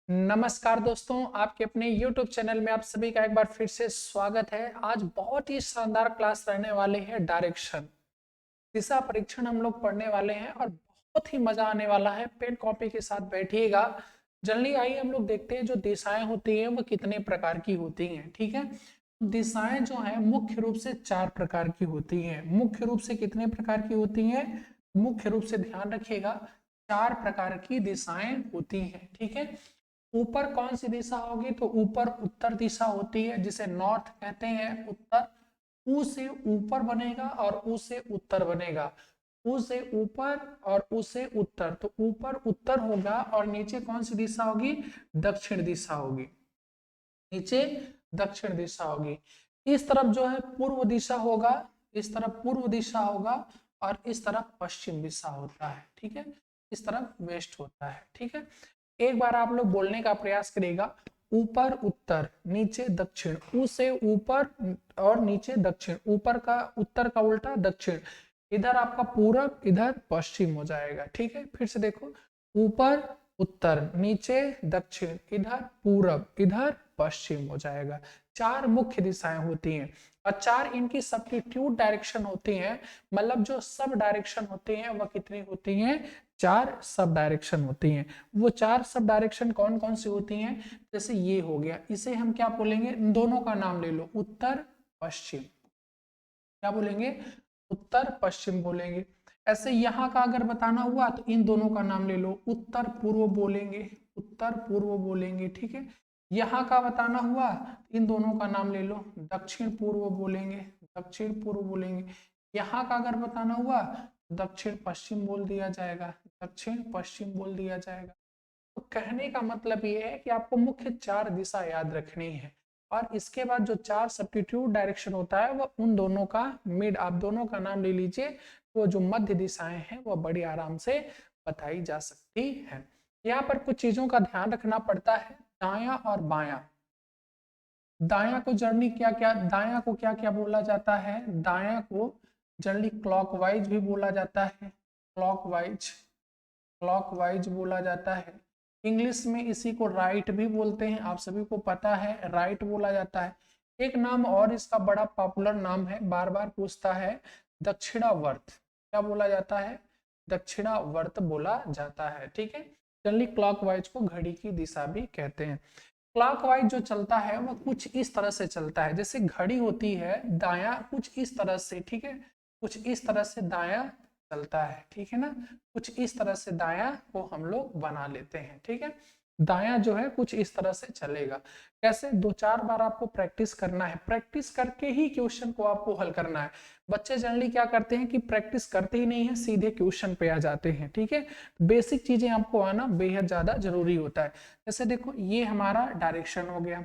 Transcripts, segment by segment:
नमस्कार दोस्तों, आपके अपने YouTube चैनल में आप सभी का एक बार फिर से स्वागत है। आज बहुत ही शानदार क्लास रहने वाले हैं। डायरेक्शन दिशा परीक्षण हम लोग पढ़ने वाले हैं और बहुत ही मजा आने वाला है। पेन कॉपी के साथ बैठिएगा। जल्दी आइए हम लोग देखते हैं जो दिशाएं होती हैं वो कितने प्रकार की होती हैं। ठीक है, दिशाएं जो है मुख्य रूप से 4 प्रकार की होती हैं। मुख्य रूप से कितने प्रकार की होती हैं? मुख्य रूप से ध्यान रखिएगा, 4 प्रकार की दिशाएं होती हैं। ठीक है, ऊपर कौन सी दिशा होगी? तो ऊपर उत्तर दिशा होती है जिसे नॉर्थ कहते हैं। उत्तर ऊ से ऊपर बनेगा और ऊ से उत्तर बनेगा। ऊ से ऊपर और ऊ से उत्तर, तो ऊपर उत्तर होगा और नीचे कौन सी दिशा होगी? दक्षिण दिशा होगी। नीचे दक्षिण दिशा होगी। इस तरफ जो है पूर्व दिशा होगा, इस तरफ पूर्व दिशा होगा और इस तरफ पश्चिम दिशा होता है। ठीक है, इस तरफ वेस्ट होता है। ठीक है, एक बार आप लोग बोलने का प्रयास करिएगा। ऊपर उत्तर, नीचे दक्षिण। ऊ से ऊपर और नीचे दक्षिण। ऊपर का उत्तर का उल्टा दक्षिण। इधर आपका पूरब, इधर पश्चिम हो जाएगा। ठीक है, फिर से देखो, ऊपर उत्तर, नीचे दक्षिण, इधर पूरब, इधर पश्चिम हो जाएगा। 4 मुख्य दिशाएं होती हैं और 4 इनकी सब्स्टिट्यूट डायरेक्शन होती हैं। मतलब जो सब डायरेक्शन होती हैं वह कितनी होती हैं? 4 सब डायरेक्शन होती हैं। वो 4 सब डायरेक्शन कौन कौन सी होती हैं? जैसे ये हो गया, इसे हम क्या बोलेंगे? इन दोनों का नाम ले लो, उत्तर पश्चिम। क्या बोलेंगे? उत्तर पश्चिम बोलेंगे। ऐसे यहाँ का अगर बताना हुआ तो इन दोनों का नाम ले लो, उत्तर पूर्व बोलेंगे। उत्तर पूर्व बोलेंगे। ठीक है, यहाँ का बताना हुआ इन दोनों का नाम ले लो, दक्षिण पूर्व बोलेंगे। दक्षिण पूर्व बोलेंगे। यहाँ का अगर बताना हुआ दक्षिण पश्चिम बोल दिया जाएगा। दक्षिण पश्चिम बोल दिया जाएगा। तो कहने का मतलब ये है कि आपको मुख्य 4 दिशा याद रखनी है और इसके बाद जो 4 सब्स्टिट्यूट डायरेक्शन होता है वो उन दोनों का मिड, आप दोनों का नाम ले लीजिए। वो जो मध्य दिशाएं हैं वो बड़ी आराम से बताई जा सकती है। यहाँ पर कुछ चीजों का ध्यान रखना पड़ता है। दाया और बाया, दाया को जर्नी क्या क्या, दाया को क्या क्या बोला जाता है? दाया को जनरली क्लॉकवाइज भी बोला जाता है। क्लॉकवाइज, क्लॉकवाइज बोला जाता है। इंग्लिश में इसी को राइट भी बोलते हैं, आप सभी को पता है, राइट बोला जाता है। एक नाम और इसका बड़ा पॉपुलर नाम है, बार बार पूछता है, दक्षिणावर्त। क्या बोला जाता है? दक्षिणावर्त बोला जाता है। ठीक है, जनरली क्लॉकवाइज को घड़ी की दिशा भी कहते हैं। क्लॉकवाइज जो चलता है वह कुछ इस तरह से चलता है, जैसे घड़ी होती है दाया कुछ इस तरह से। ठीक है, कुछ इस तरह से दाया चलता है। ठीक है ना, कुछ इस तरह से दाया को हम लोग बना लेते हैं। ठीक है, दाया जो है कुछ इस तरह से चलेगा। कैसे? 2-4 बार आपको प्रैक्टिस करना है, प्रैक्टिस करके ही क्वेश्चन को आपको हल करना है। बच्चे जनरली क्या करते हैं कि प्रैक्टिस करते ही नहीं है, सीधे क्वेश्चन पे आ जाते हैं। ठीक है, बेसिक चीजें आपको आना बेहद ज्यादा जरूरी होता है। जैसे देखो, ये हमारा डायरेक्शन हो गया।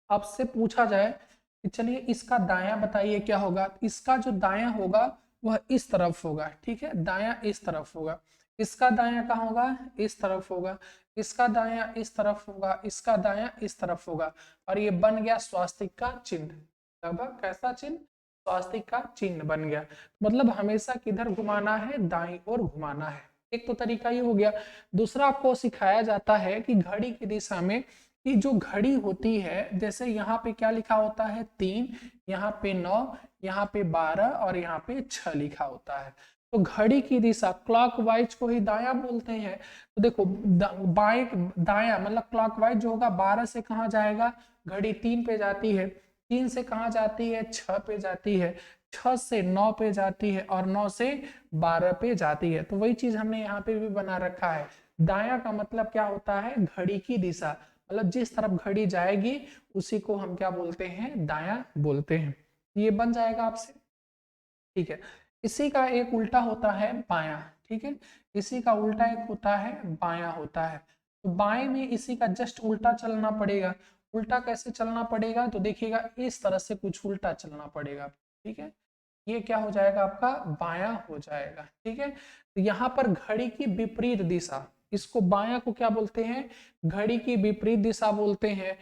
आपसे पूछा जाए कि चलिए इसका दाया बताइए क्या होगा? इसका जो दाया होगा वह इस तरफ होगा। ठीक है, दाया इस तरफ होगा। इसका दाया कहाँ होगा? इस तरफ होगा। इसका दाया इस तरफ होगा। इसका दाया इस तरफ होगा और ये बन गया स्वास्तिक का चिन्ह। लगभग कैसा चिन्ह? स्वास्तिक का चिन्ह बन गया। मतलब हमेशा किधर घुमाना है? दाईं ओर घुमाना है। एक तो तरीका ये हो गया। दूसरा आपको सिखाया जाता है कि घड़ी की दिशा में कि जो घड़ी होती है, जैसे यहाँ पे क्या लिखा होता है? 3, यहाँ पे 9, यहाँ पे 12 और यहाँ पे 6 लिखा होता है। तो घड़ी की दिशा क्लॉकवाइज को ही दाया बोलते हैं। तो देखो बाएं दाया मतलब क्लॉकवाइज जो होगा 12 से कहाँ जाएगा? घड़ी 3 पे जाती है। 3 से कहाँ जाती है? 6 पे जाती है। 6 से 9 पे जाती है और 9 से 12 पे जाती है। तो वही चीज हमने यहाँ पे भी बना रखा है। दाया का मतलब क्या होता है? घड़ी की दिशा, मतलब जिस तरफ घड़ी जाएगी उसी को हम क्या बोलते हैं? दाया बोलते हैं। ये बन जाएगा आपसे। ठीक है, इसी का एक उल्टा होता है बाया। ठीक है, इसी का उल्टा एक होता है बाया होता है। तो बाएं में इसी का जस्ट उल्टा चलना पड़ेगा। उल्टा कैसे चलना पड़ेगा? तो देखिएगा इस तरह से कुछ उल्टा चलना पड़ेगा। ठीक है, ये क्या हो जाएगा? आपका बाया हो जाएगा। ठीक है, तो यहाँ पर घड़ी की विपरीत दिशा, इसको बाया को क्या बोलते हैं? घड़ी की विपरीत दिशा बोलते हैं,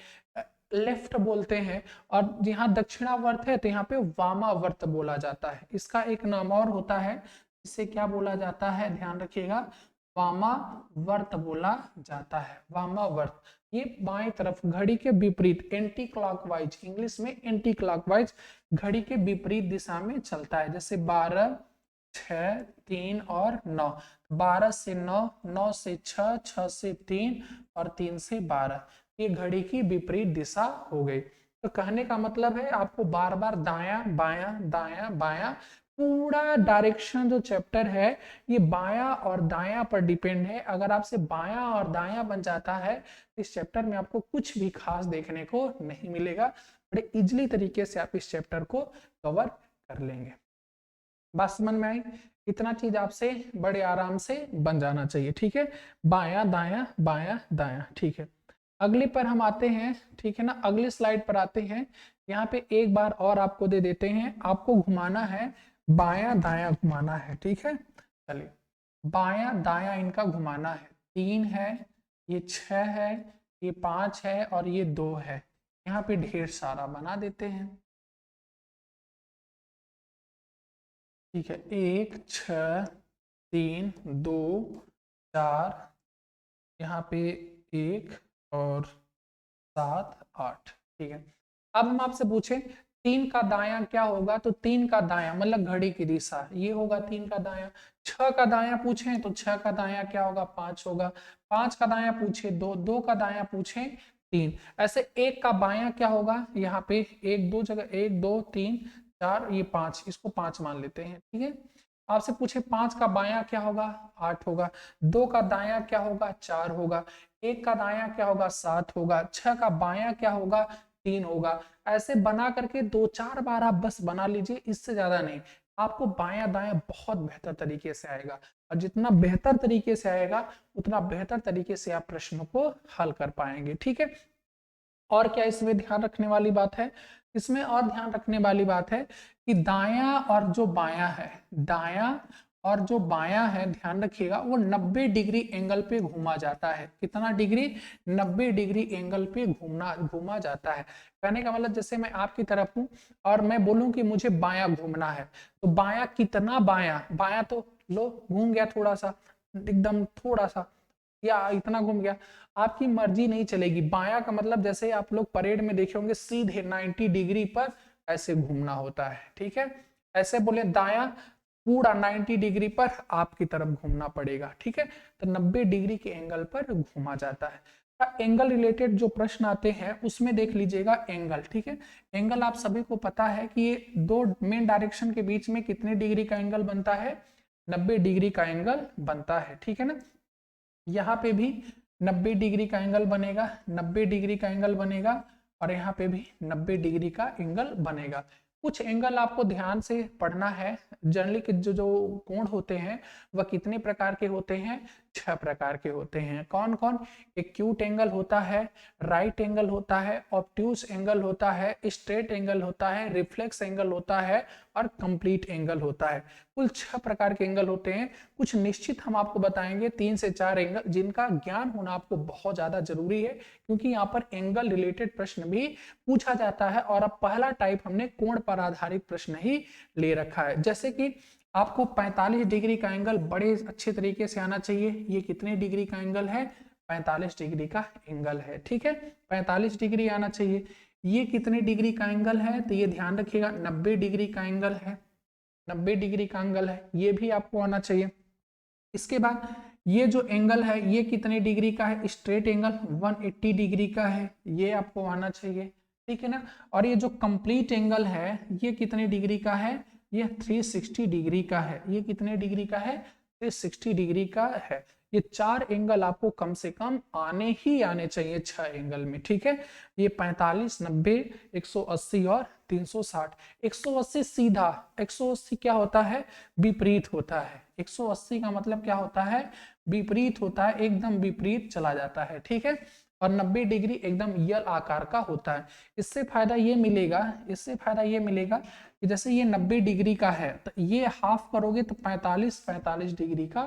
लेफ्ट बोलते हैं। और यहाँ दक्षिणावर्त है तो यहाँ पे वामावर्त बोला जाता है। इसका एक नाम और होता है, इसे क्या बोला जाता है? ध्यान रखिएगा, वामावर्त बोला जाता है। वामावर्त ये बाएं तरफ घड़ी के विपरीत, एंटी क्लॉकवाइज, इंग्लिश में एंटी क्लॉकवाइज, घड़ी के विपरीत दिशा में चलता है। जैसे 12, 6, 3 और 9, 12 से 9, 9 से 6, 6 से 3 और 3 से 12, ये घड़ी की विपरीत दिशा हो गई। तो कहने का मतलब है आपको बार बार दायां बायां दायां बायां, पूरा डायरेक्शन जो चैप्टर है ये बायां और दायां पर डिपेंड है। अगर आपसे बायां और दायां बन जाता है इस चैप्टर में आपको कुछ भी खास देखने को नहीं मिलेगा। बड़े इजीली तरीके से आप इस चैप्टर को कवर कर लेंगे। बात समझ में आई? इतना चीज आपसे बड़े आराम से बन जाना चाहिए। ठीक है, बायां दायां बायां दायां। ठीक है, अगले पर हम आते हैं। ठीक है ना, अगली स्लाइड पर आते हैं। यहाँ पे एक बार और आपको दे देते हैं, आपको घुमाना है, बायां दायां घुमाना है। ठीक है, चलिए बायां दायां इनका घुमाना है। 3 है, ये 6 है, ये 5 है और ये 2 है। यहाँ पे ढेर सारा बना देते हैं। ठीक है, 1, 6, 3, 2, 4, यहाँ पे 1 और 7, 8। ठीक है, अब हम आपसे पूछे 3 का दायां क्या होगा, तो 3 का दायां मतलब घड़ी की दिशा ये होगा 3 का दायां। 6 का दायां पूछे तो 6 का दायां क्या होगा, 5 होगा। 5 का दायां पूछे 2, 2 का दायां पूछे 3। ऐसे 1 का बायां क्या होगा, यहाँ पे 1 2 जगह 1 2 3 4, ये 5, इसको 5 मान लेते हैं। ठीक है, आपसे पूछे 5 का बायां क्या होगा, 8 होगा। 2 का दायां क्या होगा, 4 होगा। 1 का दायां क्या होगा, 7 होगा। 6 का बायां क्या होगा, 3 होगा। ऐसे बना करके 2-4 बार आप बस बना लीजिए, इससे ज्यादा नहीं। आपको बायां दायां बहुत बेहतर तरीके से आएगा, और जितना बेहतर तरीके से आएगा उतना बेहतर तरीके से आप प्रश्नों को हल कर पाएंगे। ठीक है, और क्या इसमें ध्यान रखने वाली बात है, इसमें और ध्यान रखने वाली बात है कि दायां और जो बायां है, दायां और जो बायां है ध्यान रखिएगा, वो 90 डिग्री एंगल पे घूमा जाता है। कितना डिग्री, 90 डिग्री एंगल पे घूमा जाता है। कहने का मतलब जैसे मैं आपकी तरफ हूं और मैं बोलूं कि मुझे बायां घूमना है, तो बायां कितना, बायां बायां तो लो घूम गया थोड़ा सा, एकदम थोड़ा सा, या इतना घूम गया, आपकी मर्जी नहीं चलेगी। बायां का मतलब जैसे आप लोग परेड में देखे होंगे सीधे 90 डिग्री पर ऐसे घूमना होता है। ठीक है, ऐसे बोले दायां पूरा 90 डिग्री पर आपकी तरफ घूमना पड़ेगा। ठीक है, तो 90 डिग्री के एंगल पर घूमा जाता है। एंगल रिलेटेड जो प्रश्न आते हैं उसमें देख लीजिएगा एंगल। ठीक है, एंगल आप सभी को पता है कि ये दो मेन डायरेक्शन के बीच में कितने डिग्री का एंगल बनता है, 90 डिग्री का एंगल बनता है। ठीक है ना, यहाँ पे भी 90 डिग्री का एंगल बनेगा, 90 डिग्री का एंगल बनेगा, और यहाँ पे भी 90 डिग्री का एंगल बनेगा। कुछ एंगल आपको ध्यान से पढ़ना है। जनरली जो जो कोण होते हैं वह कितने प्रकार के होते हैं, 6 प्रकार के होते हैं। कौन कौन, एक्यूट एंगल होता है, राइट एंगल होता है, ऑब्ट्यूस एंगल होता है, स्ट्रेट एंगल होता है, रिफ्लेक्स एंगल होता है और कंप्लीट एंगल होता है। कुल 6 प्रकार के एंगल होते हैं। कुछ निश्चित हम आपको बताएंगे 3 से 4 एंगल, जिनका ज्ञान होना आपको बहुत ज्यादा जरूरी है, क्योंकि यहाँ पर एंगल रिलेटेड प्रश्न भी पूछा जाता है। और अब पहला टाइप हमने कोण पर आधारित प्रश्न ही ले रखा है। जैसे कि आपको 45 डिग्री का एंगल बड़े अच्छे तरीके से आना चाहिए। ये कितने डिग्री का एंगल है, 45 डिग्री का एंगल है। ठीक है, 45 डिग्री आना चाहिए। ये कितने डिग्री का एंगल है, तो ये ध्यान रखिएगा 90 डिग्री का एंगल है, 90 डिग्री का एंगल है, ये भी आपको आना चाहिए। इसके बाद ये जो एंगल है ये कितने डिग्री का है, स्ट्रेट एंगल 180 डिग्री का है, ये आपको आना चाहिए। ठीक है ना, और ये जो कंप्लीट एंगल है ये कितने डिग्री का है, ये 360 डिग्री का है। ये कितने डिग्री का है, 360 डिग्री का है। ये 4 एंगल आपको कम से कम आने ही आने चाहिए 6 एंगल में। ठीक है, ये 45, 90, 180 और 360। 180 सीधा, 180 क्या होता है, विपरीत होता है। 180 का मतलब क्या होता है, विपरीत होता है, एकदम विपरीत चला जाता है। ठीक है, और 90 डिग्री एकदम यल आकार का होता है। इससे फायदा ये मिलेगा, इससे फायदा ये मिलेगा कि जैसे ये 90 डिग्री का है तो ये हाफ करोगे तो 45 डिग्री का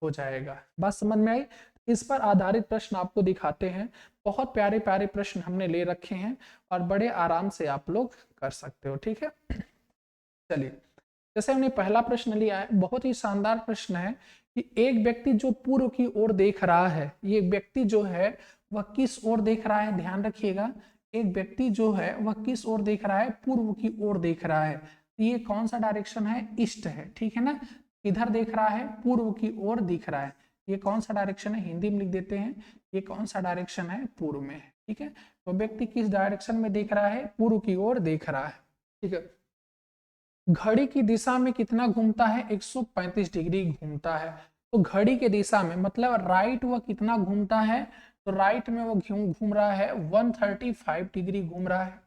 हो जाएगा। बात समझ में आई? इस पर आधारित प्रश्न आपको दिखाते हैं। बहुत प्यारे प्यारे प्रश्न हमने ले रखे हैं और बड़े आराम से आप लोग कर सकते हो। ठीक है, चलिए जैसे हमने पहला प्रश्न लिया है, बहुत ही शानदार प्रश्न है। कि एक व्यक्ति जो पूर्व की ओर देख रहा है, ये व्यक्ति जो है वह किस ओर देख रहा है, ध्यान रखिएगा। एक व्यक्ति जो है वह किस ओर देख रहा है, पूर्व की ओर देख रहा है। ये कौन सा डायरेक्शन है, ईस्ट है, ठीक है ना। इधर देख रहा है, पूर्व की ओर दिख रहा है। ये कौन सा डायरेक्शन है, हिंदी में लिख देते हैं, ये कौन सा डायरेक्शन है, पूर्व में है, ठीक है। तो व्यक्ति किस डायरेक्शन में देख रहा है, पूर्व की ओर देख रहा है, ठीक है। घड़ी की दिशा में कितना घूमता है, 135 डिग्री घूमता है। तो घड़ी के दिशा में मतलब राइट वह कितना घूमता है, तो राइट में वो घूम रहा है 135 डिग्री घूम रहा है,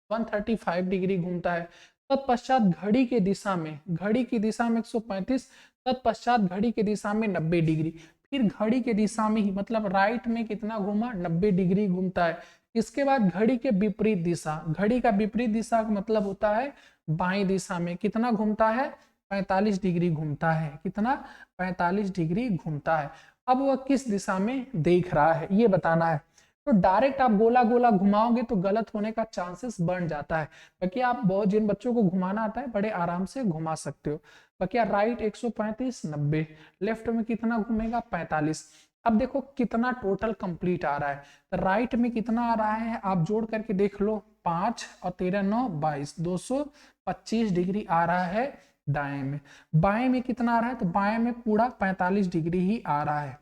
135 डिग्री घूमता है। तत्पश्चात घड़ी के दिशा में, घड़ी की दिशा में 135, तत्पश्चात घड़ी के दिशा में 90 डिग्री, फिर घड़ी के दिशा में ही मतलब राइट में कितना घूमा, 90 डिग्री घूमता है। इसके बाद घड़ी के विपरीत दिशा, घड़ी का विपरीत दिशा का मतलब होता है बाएं दिशा में कितना घूमता है, 45 डिग्री घूमता है। कितना, 45 डिग्री घूमता है। अब वह किस दिशा में देख रहा है ये बताना है। तो डायरेक्ट आप गोला गोला घुमाओगे तो गलत होने का चांसेस बढ़ जाता है। बाकी आप बहुत, जिन बच्चों को घुमाना आता है बड़े आराम से घुमा सकते हो। बाकी राइट 135, 90, लेफ्ट में कितना घूमेगा, 45। अब देखो कितना टोटल कंप्लीट आ रहा है। तो राइट में कितना आ रहा है, आप जोड़ करके देख लो, 5 और 13 9 22, 225 डिग्री आ रहा है दाएं में। बाएं में कितना आ रहा है, तो बाएं में पूरा 45 डिग्री ही आ रहा है।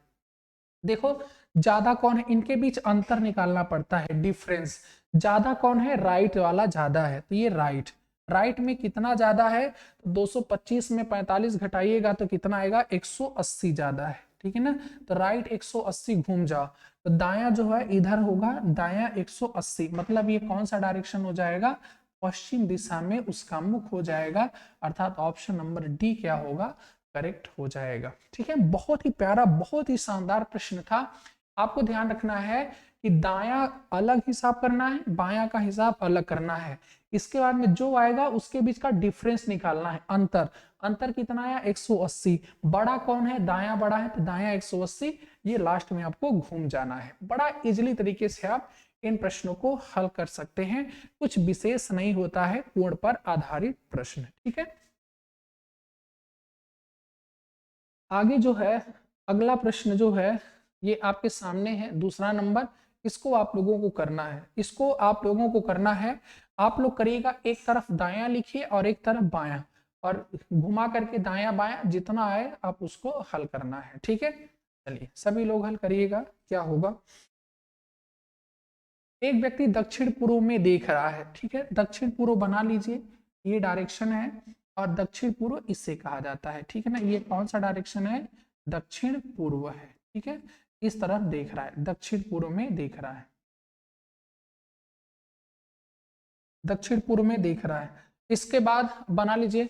देखो ज्यादा कौन है, इनके बीच अंतर निकालना पड़ता है, डिफरेंस। ज्यादा कौन है, राइट वाला ज्यादा है, तो ये राइट। राइट में कितना ज्यादा है, तो 225 में 45 घटाइएगा तो कितना आएगा, 180 ज्यादा है, ठीक है ना। तो राइट 180 घूम जाओ, तो दाया जो है इधर होगा, दाया 180 मतलब ये कौन सा डायरेक्शन हो जाएगा, पश्चिम दिशा में उसका मुख हो जाएगा। अर्थात ऑप्शन नंबर डी क्या होगा, करेक्ट हो जाएगा, ठीक है। बहुत ही प्यारा, बहुत ही शानदार प्रश्न था। आपको ध्यान रखना है कि दाया अलग हिसाब करना है, बाया का हिसाब अलग करना है। इसके बाद में जो आएगा उसके बीच का डिफरेंस निकालना है, अंतर। अंतर कितना आया, 180। बड़ा कौन है, दाया बड़ा है, तो दाया 180। ये लास्ट में आपको घूम जाना है। बड़ा इजिली तरीके से आप इन प्रश्नों को हल कर सकते हैं, कुछ विशेष नहीं होता है, कोण पर आधारित प्रश्न, ठीक है। आगे जो है अगला प्रश्न जो है ये आपके सामने है, दूसरा नंबर। इसको आप लोगों को करना है, इसको आप लोगों को करना है। आप लोग करिएगा, एक तरफ दायां लिखिए और एक तरफ बायां, और घुमा करके दायां बायां जितना आए आप उसको हल करना है, ठीक है। चलिए सभी लोग हल करिएगा, क्या होगा। एक व्यक्ति दक्षिण पूर्व में देख रहा है, ठीक है। दक्षिण पूर्व बना लीजिए, ये डायरेक्शन है, और दक्षिण पूर्व इससे कहा जाता है, ठीक है ना। ये कौन सा डायरेक्शन है, दक्षिण पूर्व है, ठीक है। इस तरफ देख रहा है, दक्षिण पूर्व में देख रहा है, दक्षिण पूर्व में देख रहा है। इसके बाद बना लीजिए,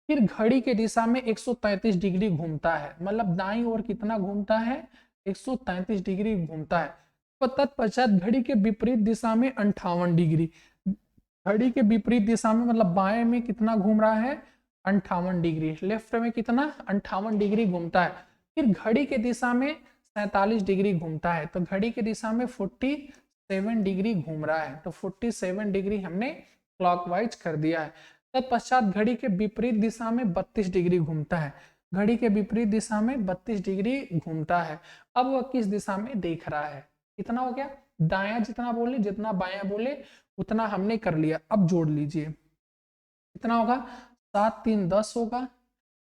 फिर घड़ी के दिशा में 133 डिग्री घूमता है, मतलब दाईं ओर कितना घूमता है, 133 डिग्री घूमता है। तो तत्पश्चात घड़ी के विपरीत दिशा में 58 डिग्री, घड़ी के विपरीत दिशा में मतलब बाएं में कितना घूम रहा है, 58 डिग्री। लेफ्ट में कितना, 58 डिग्री घूमता है। फिर घड़ी के दिशा में 47 डिग्री घूमता है, तो घड़ी के दिशा में 47 डिग्री घूम रहा है, तो 47 डिग्री हमने क्लॉकवाइज कर दिया है। तत्पश्चात घड़ी के विपरीत दिशा में 32 डिग्री घूमता है, घड़ी के विपरीत दिशा में 32 डिग्री घूमता है। अब वह किस दिशा में देख रहा है, कितना हो गया, दायां जितना बोले, जितना बायां बोले उतना हमने कर लिया। अब जोड़ लीजिए, कितना होगा, 7 3 10 होगा,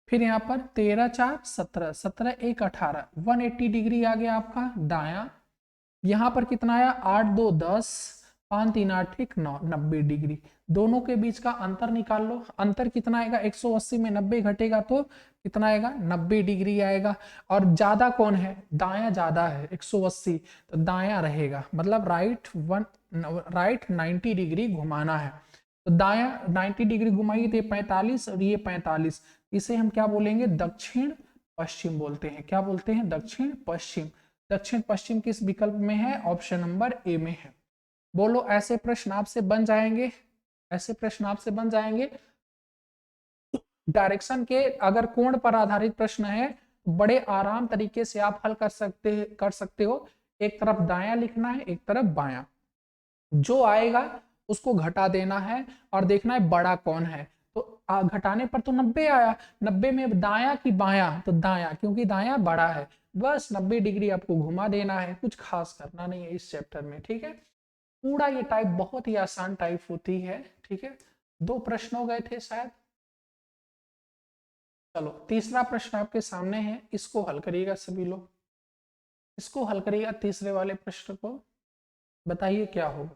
फिर यहाँ पर 13 4 17, 17 1 18, 180 डिग्री आ गया आपका दायां। यहाँ पर कितना आया, 8 2 10, 5 3 8 1 9, 90 डिग्री। दोनों के बीच का अंतर निकाल लो, अंतर कितना आएगा, 180 में 90 घटेगा तो कितना आएगा, 90 डिग्री आएगा। और ज्यादा कौन है, दायां ज्यादा है, 180, तो दायां रहेगा, मतलब राइट 90 डिग्री घुमाना है। तो दायां 90 डिग्री घुमाइए तो ये 45 और ये 45, इसे हम क्या बोलेंगे, दक्षिण पश्चिम बोलते हैं। क्या बोलते हैं, दक्षिण पश्चिम। दक्षिण पश्चिम किस विकल्प में है, ऑप्शन नंबर ए में है। बोलो, ऐसे प्रश्न आपसे बन जाएंगे, ऐसे प्रश्न आपसे बन जाएंगे। डायरेक्शन के अगर कोण पर आधारित प्रश्न है, बड़े आराम तरीके से आप हल कर सकते हो। एक तरफ दायां लिखना है, एक तरफ बायां, जो आएगा उसको घटा देना है और देखना है बड़ा कौन है। तो घटाने पर तो 90 आया। 90 में दाया कि बाया, तो दाया, क्योंकि दाया बड़ा है। बस 90 डिग्री आपको घुमा देना है, कुछ खास करना नहीं है इस चैप्टर में। ठीक है, पूरा ये टाइप बहुत ही आसान टाइप होती है। ठीक है, 2 प्रश्न हो गए थे शायद। चलो तीसरा प्रश्न आपके सामने है, इसको हल करिएगा सभी लोग। इसको हल करिएगा, तीसरे वाले प्रश्न को। बताइए क्या होगा।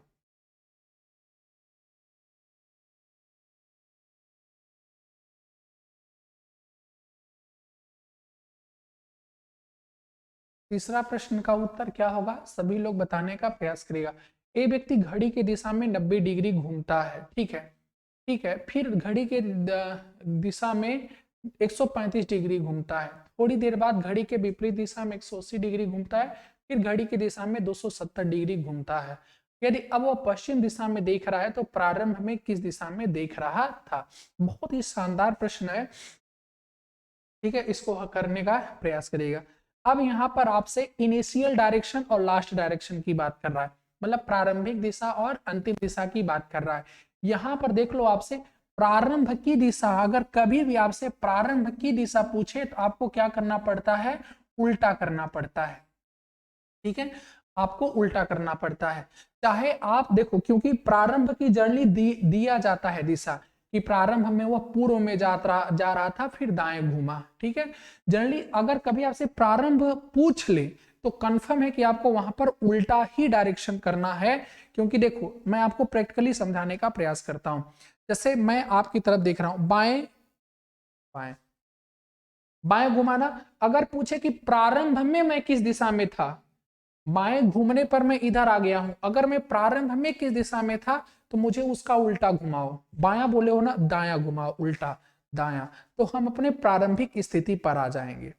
तीसरा प्रश्न का उत्तर क्या होगा, सभी लोग बताने का प्रयास करिएगा। ए व्यक्ति घड़ी की दिशा में 90 डिग्री घूमता है। ठीक है, ठीक है, फिर घड़ी के दिशा में 135 डिग्री घूमता है। थोड़ी देर बाद घड़ी के विपरीत दिशा में 180 डिग्री घूमता है। फिर घड़ी की दिशा में 270 डिग्री घूमता है। यदि अब वह पश्चिम दिशा में देख रहा है तो प्रारंभ में किस दिशा में देख रहा था। बहुत ही शानदार प्रश्न है। ठीक है, इसको करने का प्रयास करिएगा। अब यहाँ पर आपसे इनिशियल डायरेक्शन और लास्ट डायरेक्शन की बात कर रहा है, मतलब प्रारंभिक दिशा और अंतिम दिशा की बात कर रहा है। यहाँ पर देख लो, आपसे प्रारंभ की दिशा, अगर कभी भी आपसे प्रारंभ की दिशा पूछे तो आपको क्या करना पड़ता है, उल्टा करना पड़ता है। ठीक है, आपको उल्टा करना पड़ता है। चाहे आप देखो, क्योंकि प्रारंभ की जर्नी दिया जाता है दिशा कि प्रारंभ में वह पूर्व में जा रहा था, फिर दाएं घूमा। ठीक है, जनरली अगर कभी आपसे प्रारंभ पूछ ले तो कंफर्म है कि आपको वहां पर उल्टा ही डायरेक्शन करना है। क्योंकि देखो, मैं आपको प्रैक्टिकली समझाने का प्रयास करता हूं। जैसे मैं आपकी तरफ देख रहा हूं, बाएं बाएं बाएं घुमाना। अगर पूछे कि प्रारंभ में मैं किस दिशा में था, बाएं घूमने पर मैं इधर आ गया हूं, अगर मैं प्रारंभ में किस दिशा में था तो मुझे उसका उल्टा घुमाओ। बायां बोले हो ना, दायां घुमाओ, उल्टा दायां, तो हम अपने प्रारंभिक स्थिति पर आ जाएंगे।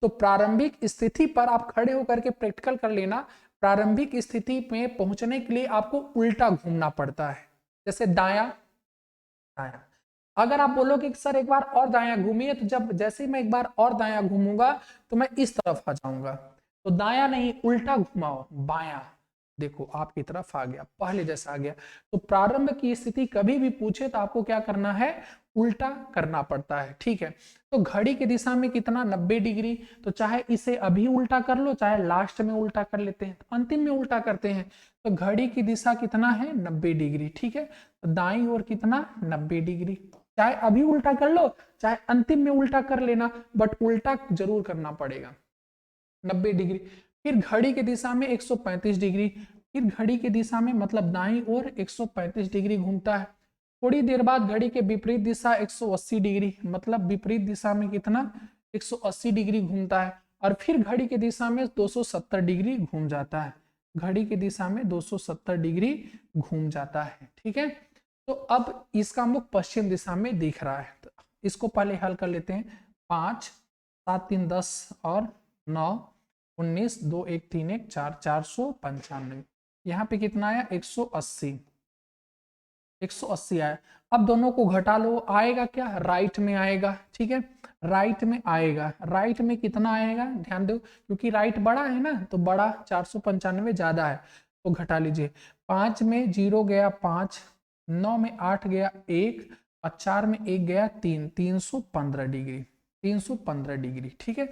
तो प्रारंभिक स्थिति पर आप खड़े होकर के प्रैक्टिकल कर लेना। प्रारंभिक स्थिति में पहुंचने के लिए आपको उल्टा घूमना पड़ता है। जैसे दायां दायां, अगर आप बोलोगे कि सर एक बार और दायां घूमिए, तो जब जैसे ही मैं एक बार और दायां घूमूंगा तो मैं इस तरफ आ जाऊंगा। तो दायां नहीं, उल्टा घुमाओ, बायां, देखो आपकी तरफ आ गया, पहले जैसा आ गया। तो प्रारंभ की स्थिति कभी भी पूछे तो आपको क्या करना है, उल्टा करना पड़ता है। ठीक है, तो घड़ी की दिशा में कितना, 90 डिग्री। तो चाहे इसे अभी उल्टा कर लो, चाहे लास्ट में उल्टा कर लेते हैं, तो अंतिम में उल्टा करते हैं। तो घड़ी की दिशा कितना है, 90 डिग्री। ठीक है, तो दाईं ओर कितना, 90 डिग्री। चाहे अभी उल्टा कर लो, चाहे अंतिम में उल्टा कर लेना, बट उल्टा जरूर करना पड़ेगा, 90 डिग्री। फिर घड़ी की दिशा में 135 डिग्री। फिर घड़ी की दिशा में मतलब दाईं ओर 135 डिग्री घूमता है। थोड़ी देर बाद घड़ी के विपरीत दिशा 180 डिग्री, मतलब विपरीत दिशा में कितना, 180 डिग्री घूमता है। और फिर घड़ी की दिशा में 270 डिग्री घूम जाता है। घड़ी की दिशा में 270 डिग्री घूम जाता है। ठीक है, तो अब इसका मुख पश्चिम दिशा में दिख रहा है। तो इसको पहले हल कर लेते हैं। 5 7 3 10 और 9 19 2 1 3 1 4 495। यहाँ पे कितना आया, 180 180 आया। अब दोनों को घटा लो, आएगा क्या, राइट में आएगा। ठीक है, राइट में आएगा। राइट में कितना आएगा, ध्यान दो, क्योंकि राइट बड़ा है ना, तो बड़ा 495 ज्यादा है, तो घटा लीजिए। 5 में 0 गया 5, 9 में 8 गया 1, और 4 में 1 गया 3, 315 डिग्री, 315 डिग्री। ठीक है,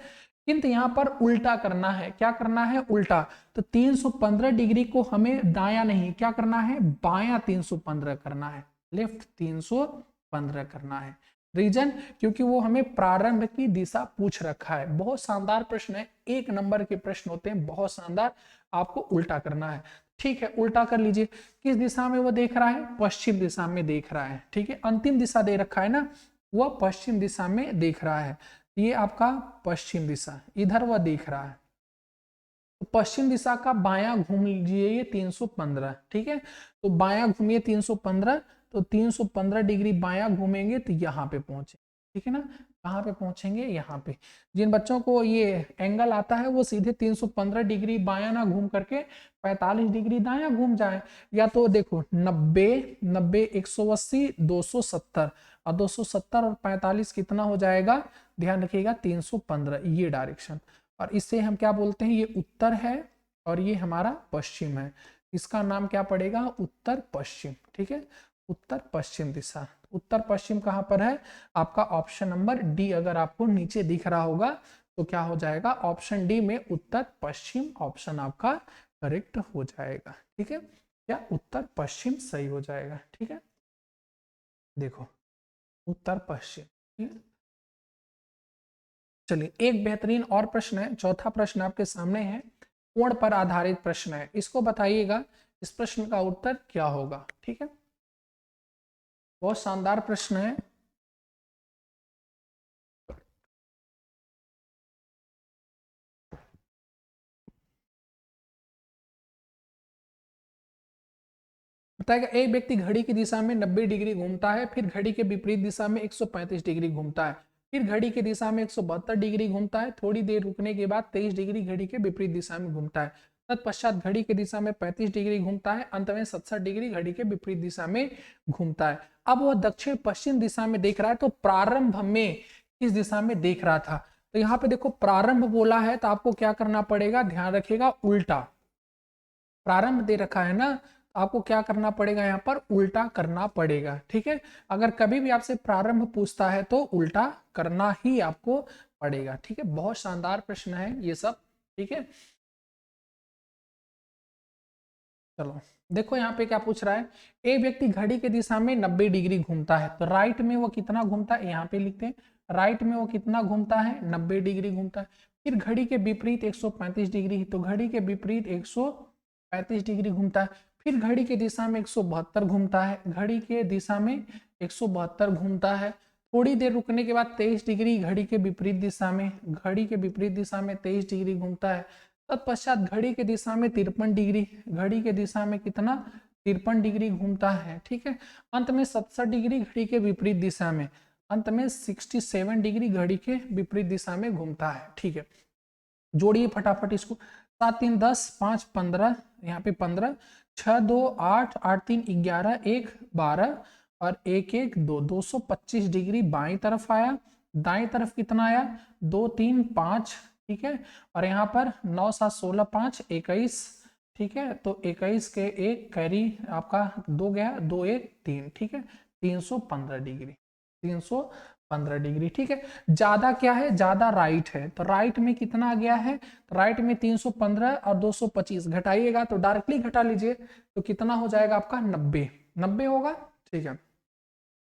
किंतु यहाँ पर उल्टा करना है। क्या करना है, उल्टा। तो 315 डिग्री को हमें दाया नहीं, क्या करना है, बायां 315 करना है, लेफ्ट 315 करना है। रीजन, क्योंकि वो हमें प्रारंभ की दिशा पूछ रखा है। बहुत शानदार प्रश्न है, 1 नंबर के प्रश्न होते हैं, बहुत शानदार। आपको उल्टा करना है। ठीक है, उल्टा कर लीजिए। किस दिशा में वो देख रहा है, पश्चिम दिशा में देख रहा है। ठीक है, अंतिम दिशा दे रखा है ना, वह पश्चिम दिशा में देख रहा है। ये आपका पश्चिम दिशा, इधर वह देख रहा है। तो पश्चिम दिशा का बायां घूम लीजिए, ये 315। ठीक है, तो बायां घूमिए 315, तो 315 डिग्री बायां घूमेंगे तो यहाँ पे पहुंचे। ठीक है ना, कहाँ पे पहुंचेंगे, यहाँ पे। जिन बच्चों को ये एंगल आता है वो सीधे 315 डिग्री बायां ना घूम करके 45 डिग्री दायां घूम जाए। या तो देखो 90 90 180 270, और 270 और 45 कितना हो जाएगा, ध्यान रखिएगा 315, ये डायरेक्शन। और इसे हम क्या बोलते हैं, ये उत्तर है और ये हमारा पश्चिम है। इसका नाम क्या पड़ेगा, उत्तर पश्चिम। ठीक है, उत्तर पश्चिम दिशा। उत्तर पश्चिम कहाँ पर है आपका ऑप्शन नंबर डी, अगर आपको नीचे दिख रहा होगा तो क्या हो जाएगा ऑप्शन डी में उत्तर पश्चिम ऑप्शन आपका करेक्ट हो जाएगा। ठीक है, क्या उत्तर पश्चिम सही हो जाएगा। ठीक है, देखो उत्तर पश्चिम। ठीक है? चलिए एक बेहतरीन और प्रश्न है, चौथा प्रश्न आपके सामने है, कोण पर आधारित प्रश्न है, इसको बताइएगा इस प्रश्न का उत्तर क्या होगा। ठीक है, बहुत शानदार प्रश्न है। बताएगा एक व्यक्ति घड़ी की दिशा में 90 डिग्री घूमता है, फिर घड़ी के विपरीत दिशा में 135 डिग्री घूमता है, फिर घड़ी की दिशा में 172 डिग्री घूमता है, थोड़ी देर रुकने के बाद 23 डिग्री घड़ी के विपरीत दिशा में घूमता है, तत्पश्चात घड़ी की दिशा में 35 डिग्री घूमता है, अंत में 67 डिग्री घड़ी के विपरीत दिशा में घूमता है। अब वह दक्षिण पश्चिम दिशा में देख रहा है, तो प्रारंभ में किस दिशा में देख रहा था, तो यहाँ पे देखो प्रारंभ बोला है तो आपको क्या करना पड़ेगा, ध्यान रखिएगा उल्टा, प्रारंभ दे रखा है ना, आपको क्या करना पड़ेगा यहाँ पर उल्टा करना पड़ेगा। ठीक है, अगर कभी भी आपसे प्रारंभ पूछता है तो उल्टा करना ही आपको पड़ेगा। ठीक है, बहुत शानदार प्रश्न है ये सब। ठीक है, चलो देखो यहाँ पे क्या पूछ रहा है, एक व्यक्ति घड़ी के दिशा में 90 डिग्री घूमता है, तो राइट में वो कितना घूमता है, यहाँ पे लिखते हैं राइट में वो कितना घूमता है 90 डिग्री घूमता है, फिर घड़ी के विपरीत 135 डिग्री, तो घड़ी के विपरीत 135 डिग्री घूमता है, फिर घड़ी की दिशा में 172 घूमता है, घड़ी के दिशा में 172 घूमता है, थोड़ी देर रुकने के बाद 23 डिग्री घड़ी के विपरीत दिशा में, घड़ी के विपरीत दिशा में 23 डिग्री घूमता है, तत्पश्चात घड़ी के दिशा में 53 डिग्री, घड़ी के दिशा में कितना 53 डिग्री घूमता है। ठीक है, अंत में 67 डिग्री घड़ी के विपरीत दिशा में, अंत में 67 डिग्री घड़ी के विपरीत दिशा में घूमता है। ठीक है, जोड़िए फटाफट इसको, 7 3 10 5 15, यहाँ पे 15, 6 2 8 8 3 11 1 12 और 1 1 2, 225 डिग्री बाई तरफ आया, दाई तरफ कितना आया 2 3 5। ठीक है, और यहाँ पर 9 7 16 5 21। ठीक है, तो 21 के एक कैरी आपका 2 गया, 2 1 3। ठीक है, 315 डिग्री, 315 डिग्री। ठीक है, ज्यादा क्या है, ज्यादा राइट है, तो राइट में कितना आ गया है, तो राइट में 315 और 225 घटाइएगा तो डायरेक्टली घटा लीजिए तो कितना हो जाएगा आपका 90, 90 होगा। ठीक है,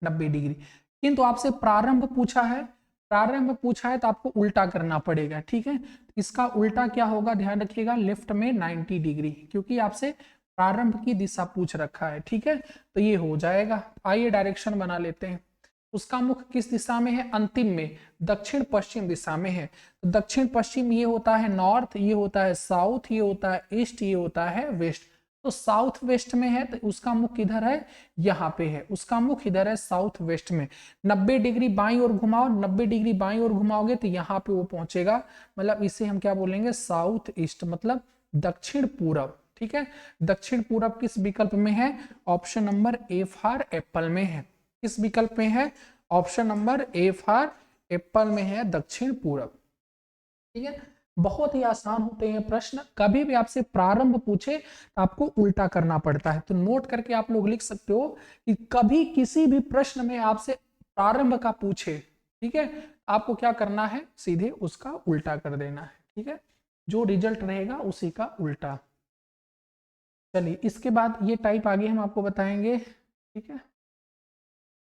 90 डिग्री, किंतु आपसे प्रारंभ पूछा है, प्रारंभ पूछा है तो आपको उल्टा करना पड़ेगा। ठीक है, इसका उल्टा क्या होगा, ध्यान रखिएगा लेफ्ट में 90 डिग्री, क्योंकि आपसे प्रारंभ की दिशा पूछ रखा है। ठीक है, तो ये हो जाएगा। आइए डायरेक्शन बना लेते हैं, उसका मुख किस दिशा में है, अंतिम में दक्षिण पश्चिम दिशा में है, तो दक्षिण पश्चिम ये होता है नॉर्थ, ये होता है साउथ, ये होता है ईस्ट, ये होता है वेस्ट, तो साउथ वेस्ट में है तो उसका मुख किधर है, यहाँ पे है, उसका मुख इधर है साउथ वेस्ट में। 90 डिग्री बाईं ओर घुमाओ, 90 डिग्री बाईं ओर घुमाओगे तो यहाँ पे वो पहुंचेगा, मतलब इसे हम क्या बोलेंगे साउथ ईस्ट, मतलब दक्षिण पूरब। ठीक है, दक्षिण पूरब किस विकल्प में है, option number A for Apple में है, किस विकल्प में है, option number A for Apple में है, दक्षिण पूरब। ठीक है, बहुत ही आसान होते हैं प्रश्न, कभी भी आपसे प्रारंभ पूछे तो आपको उल्टा करना पड़ता है, तो नोट करके आप लोग लिख सकते हो कि कभी किसी भी प्रश्न में आपसे प्रारंभ का पूछे, ठीक है, आपको क्या करना है, सीधे उसका उल्टा कर देना है। ठीक है, जो रिजल्ट रहेगा उसी का उल्टा। चलिए इसके बाद ये टाइप आगे हम आपको बताएंगे। ठीक है,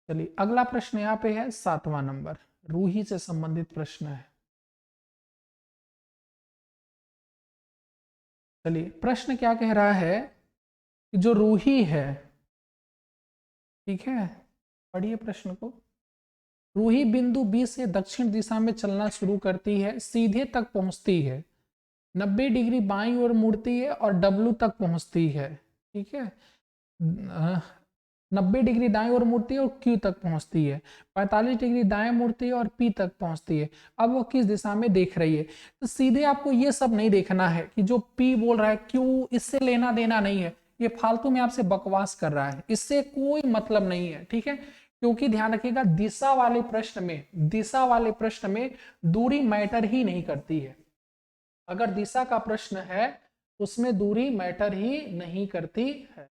चलिए अगला प्रश्न यहाँ पे है 7वां नंबर, रूही से संबंधित प्रश्न है। चलिए प्रश्न क्या कह रहा है कि जो रूही है, ठीक है, पढ़िए प्रश्न को, रूही बिंदु बी से दक्षिण दिशा में चलना शुरू करती है, सीधे तक पहुंचती है, 90 डिग्री बाईं ओर मुड़ती है और डब्लू तक पहुंचती है। ठीक है, 90 डिग्री दाएं ओर मुड़ती है और क्यू तक पहुंचती है, 45 डिग्री दाएं मुड़ती है और पी तक पहुंचती है। अब वो किस दिशा में देख रही है, तो सीधे आपको ये सब नहीं देखना है कि जो पी बोल रहा है क्यू, इससे लेना देना नहीं है, ये फालतू में आपसे बकवास कर रहा है, इससे कोई मतलब नहीं है। ठीक है, क्योंकि ध्यान रखिएगा दिशा वाले प्रश्न में, दिशा वाले प्रश्न में दूरी मैटर ही नहीं करती है, अगर दिशा का प्रश्न है उसमें दूरी मैटर ही नहीं करती है।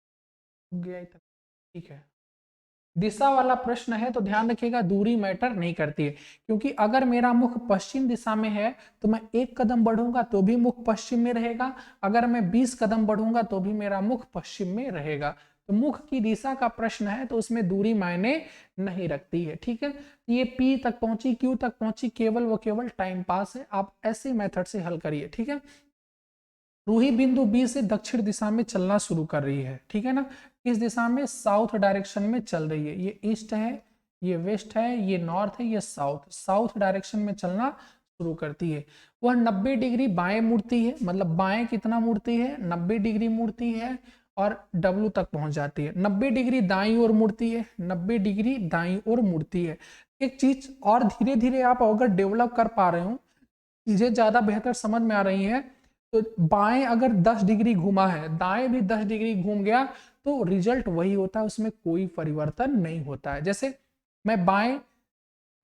ठीक है, दिशा वाला प्रश्न है तो ध्यान रखिएगा दूरी मैटर नहीं करती है, क्योंकि अगर मेरा मुख पश्चिम दिशा में है तो मैं 1 कदम बढ़ूंगा तो भी मुख पश्चिम में रहेगा, अगर मैं 20 कदम बढ़ूंगा तो भी मेरा मुख पश्चिम में रहेगा। तो मुख की दिशा का प्रश्न है तो उसमें दूरी मायने नहीं रखती है। ठीक है, ये P तक पहुंची, Q तक पहुंची, केवल टाइम पास है, आप ऐसे मेथड से हल करिए। ठीक है, रूही बिंदु बी से दक्षिण दिशा में चलना शुरू कर रही है। ठीक है ना, किस दिशा में? साउथ डायरेक्शन में चल रही है। ये ईस्ट है, ये वेस्ट है, ये नॉर्थ है, ये साउथ। साउथ डायरेक्शन में चलना शुरू करती है। वह 90 डिग्री बाएं मुड़ती है, मतलब बाएं कितना मुड़ती है? 90 डिग्री मुड़ती है और W तक पहुंच जाती है। 90 डिग्री दाईं ओर मुड़ती है, 90 डिग्री दाईं ओर मुड़ती है। एक चीज और धीरे धीरे आप अगर डेवलप कर पा रहे हो, चीजें ज्यादा बेहतर समझ में आ रही हैं, तो बाएं अगर 10 डिग्री घूमा है, दाएं भी 10 डिग्री घूम गया तो रिजल्ट वही होता है, उसमें कोई परिवर्तन नहीं होता है। जैसे मैं बाएं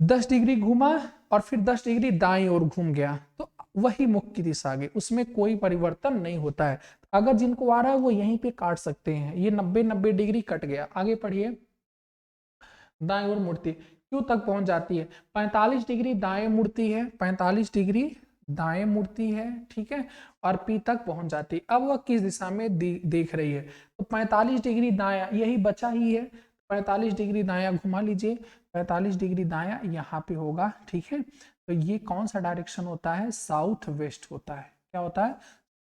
10 डिग्री घूमा और फिर 10 डिग्री दाईं ओर घूम गया तो वही मुख की दिशा आ गई, उसमें कोई परिवर्तन नहीं होता है। अगर जिनको आ रहा है वो यहीं पे काट सकते हैं। ये 90 डिग्री कट गया। आगे पढ़िए। दाएं ओर मुड़ती क्यों तक पहुंच जाती है? 45 डिग्री दाएं मुड़ती है, 45 डिग्री दाएं मुड़ती है। ठीक है, और P तक पहुंच जाती है। अब वह किस दिशा में देख रही है? तो 45 डिग्री दाया यही बचा ही है, 45 डिग्री दाया घुमा लीजिए, 45 डिग्री दाया यहाँ पे होगा। ठीक है, तो ये कौन सा डायरेक्शन होता है? साउथ वेस्ट होता है। क्या होता है?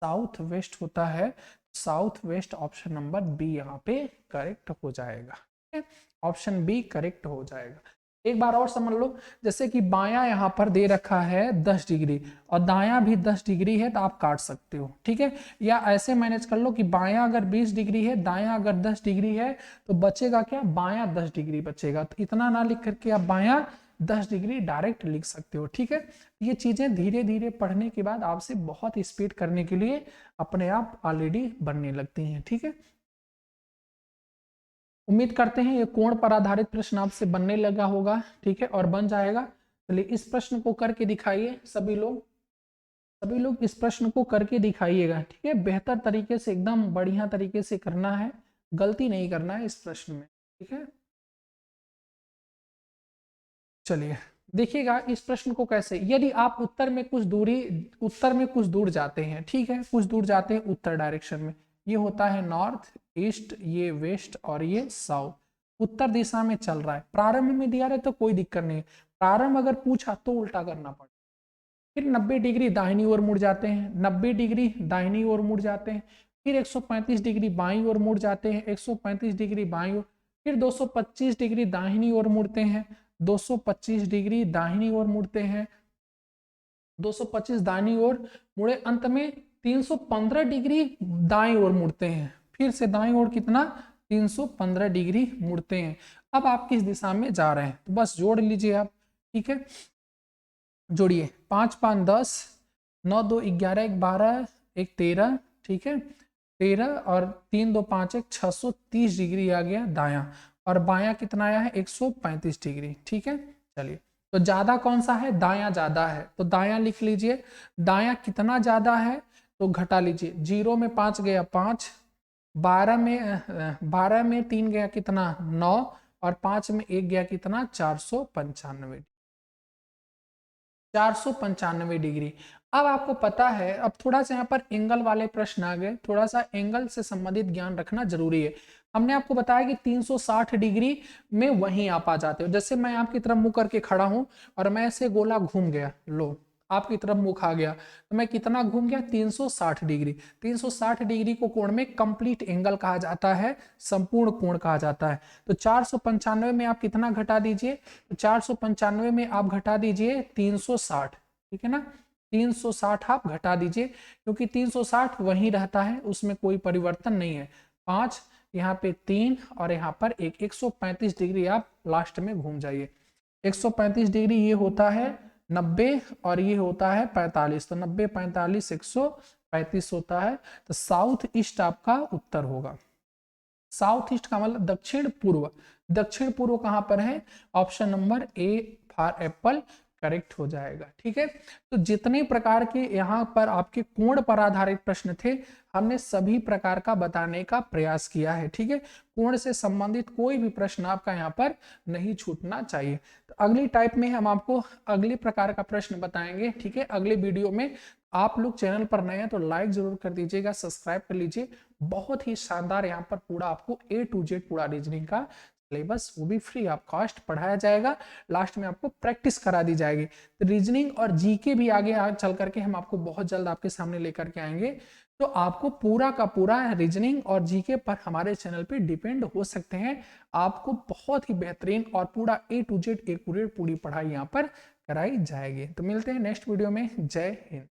साउथ वेस्ट होता है। South west option number B यहाँ पे करेक्ट हो जाएगा। ऑप्शन बी करेक्ट हो जाएगा। एक बार और समझ लो, जैसे कि बायां यहाँ पर दे रखा है 10 डिग्री और दायां भी 10 डिग्री है तो आप काट सकते हो। ठीक है, या ऐसे मैनेज कर लो कि बायां अगर 20 डिग्री है, दायां अगर 10 डिग्री है, तो बचेगा क्या? बायां 10 डिग्री बचेगा। तो इतना ना लिख करके आप बायां 10 डिग्री डायरेक्ट लिख सकते हो। ठीक है, ये चीजें धीरे धीरे पढ़ने के बाद आपसे बहुत स्पीड करने के लिए अपने आप ऑलरेडी बनने लगती हैं। ठीक है, उम्मीद करते हैं ये कोण पर आधारित प्रश्न आपसे बनने लगा होगा। ठीक है, और बन जाएगा। चलिए इस प्रश्न को करके दिखाइए सभी लोग इस प्रश्न को करके दिखाइएगा। ठीक है, बेहतर तरीके से, एकदम बढ़िया तरीके से करना है, गलती नहीं करना है इस प्रश्न में। ठीक है, चलिए देखिएगा इस प्रश्न को कैसे। यदि आप उत्तर में कुछ दूर जाते हैं, ठीक है, कुछ दूर जाते हैं उत्तर डायरेक्शन में, ये होता है नॉर्थ, ईस्ट, ये वेस्ट और ये साउथ, उत्तर दिशा में चल रहा है। प्रारंभ में दिया रहे तो कोई दिक्कत नहीं, प्रारंभ अगर पूछा तो उल्टा करना पड़े। फिर 90 डिग्री दाहिनी ओर मुड़ जाते हैं, 90 डिग्री दाहिनी ओर मुड़ जाते हैं, फिर 135 डिग्री बाईं ओर मुड़ जाते हैं, 135 डिग्री बाईं ओर, फिर 225 डिग्री दाहिनी ओर मुड़ते हैं, 225 डिग्री दाहिनी ओर मुड़ते हैं, 225 दाहिनी ओर मुड़े, अंत में 315 डिग्री दाईं ओर मुड़ते हैं, फिर से दाईं ओर कितना? 315 डिग्री मुड़ते हैं। अब आप किस दिशा में जा रहे हैं? तो बस जोड़ लीजिए आप। ठीक है, जोड़िए, 5 5 10, 9 2 11, 1 12, 1 13। ठीक है, 13 और 3 2 5 1, 630 डिग्री आ गया दायां, और बायां कितना आया है? 135 डिग्री। ठीक है, चलिए तो ज्यादा कौन सा है? दायां ज्यादा है, तो दायां लिख लीजिए। दायां कितना ज्यादा है तो घटा लीजिए, 0 में 5 गया 5, 12 में 3 गया कितना? 9, और 5 में 1 गया कितना? 495, 495 डिग्री। अब आपको पता है, अब थोड़ा सा यहाँ पर एंगल वाले प्रश्न आ गए, थोड़ा सा एंगल से संबंधित ज्ञान रखना जरूरी है। हमने आपको बताया कि 360 डिग्री में वहीं आप आ जाते हो। जैसे मैं आपकी तरफ मुंह करके खड़ा हूं और मैं ऐसे गोला घूम गया, लो आपकी तरफ मुंह खा गया, तो मैं कितना घूम गया? 360 डिग्री। 360 डिग्री को कोण में कंप्लीट एंगल कहा जाता है, संपूर्ण कोण कहा जाता है। तो 495 में आप कितना घटा दीजिए? तो 495 में आप घटा दीजिए 360। ठीक है ना, 360 आप घटा दीजिए, क्योंकि 360 वहीं रहता है, उसमें कोई परिवर्तन नहीं है। 5 यहाँ पे 3 और यहाँ पर 135 डिग्री आप लास्ट में घूम जाइए। 135 डिग्री ये होता है 90 और ये होता है 45, तो 90 45 135 होता है। तो साउथ ईस्ट आपका उत्तर होगा। साउथ ईस्ट का मतलब दक्षिण पूर्व। दक्षिण पूर्व कहां पर है? Option number A for Apple correct हो जाएगा। ठीक है, तो जितने प्रकार के यहाँ पर आपके कोण पर आधारित प्रश्न थे हमने सभी प्रकार का बताने का प्रयास किया है। ठीक है, कोण से संबंधित कोई भी प्रश्न आपका यहाँ पर नहीं छूटना चाहिए। तो अगली टाइप में हम आपको अगले प्रकार का प्रश्न बताएंगे। ठीक है, अगले वीडियो में। आप लोग चैनल पर नए हैं तो लाइक जरूर कर दीजिएगा, सब्सक्राइब कर लीजिए। बहुत ही शानदार यहाँ पर पूरा आपको A to Z पूरा रीजनिंग का सिलेबस वो भी फ्री ऑफ कॉस्ट पढ़ाया जाएगा। लास्ट में आपको प्रैक्टिस करा दी जाएगी। तो रीजनिंग और जीके भी आगे चल करके हम आपको बहुत जल्द आपके सामने लेकर के आएंगे। तो आपको पूरा का पूरा रीजनिंग और जीके पर हमारे चैनल पे डिपेंड हो सकते हैं। आपको बहुत ही बेहतरीन और पूरा A to Z एक्यूरेट पूरी पढ़ाई यहाँ पर कराई जाएगी। तो मिलते हैं नेक्स्ट वीडियो में। जय हिंद।